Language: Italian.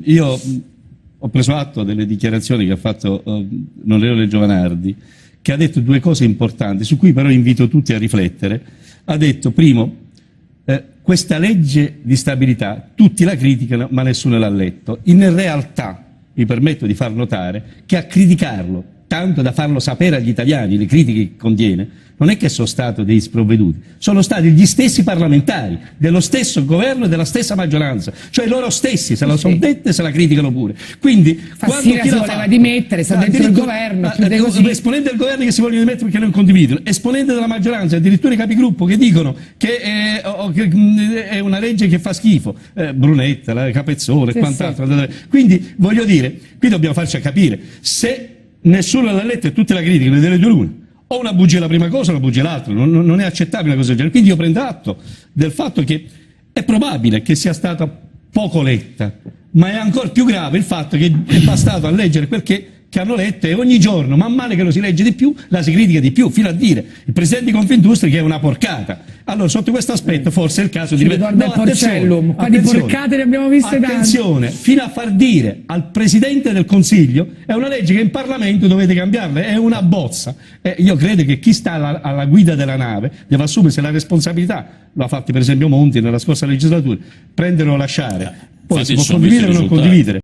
Io ho preso atto delle dichiarazioni che ha fatto l'onorevole Giovanardi, che ha detto due cose importanti, su cui però invito tutti a riflettere. Ha detto, primo, questa legge di stabilità tutti la criticano ma nessuno l'ha letto. In realtà, mi permetto di far notare, che a criticarlo, tanto da farlo sapere agli italiani, le critiche che contiene, non è che sono stati dei sprovveduti, sono stati gli stessi parlamentari, dello stesso governo e della stessa maggioranza, cioè loro stessi se la sono dette e se la criticano pure. Quindi, Fassina si voleva dimettere, sta dentro il governo, esponenti del governo che si vogliono dimettere perché non condividono, esponenti della maggioranza, addirittura i capigruppo che dicono che è una legge che fa schifo, Brunetta, la Capezzone e quant'altro. Quindi, voglio dire, qui dobbiamo farci capire, se nessuno l'ha letta e tutte la criticano, delle due l'una. O una bugia la prima cosa o una bugia l'altra, non è accettabile una cosa del genere. Quindi io prendo atto del fatto che è probabile che sia stata poco letta, ma è ancora più grave il fatto che è bastato a leggere quel che hanno letto e ogni giorno, man mano che lo si legge di più, la si critica di più, fino a dire il Presidente di Confindustria che è una porcata. Allora, sotto questo aspetto, forse è il caso di rivedere. No, Porcellum, qua di porcate ne abbiamo viste tante. Attenzione, fino a far dire al Presidente del Consiglio è una legge che in Parlamento dovete cambiarla, è una bozza. Io credo che chi sta alla guida della nave deve assumersi la responsabilità, lo ha fatto per esempio Monti nella scorsa legislatura, prendere o lasciare. Poi si può condividere o non condividere.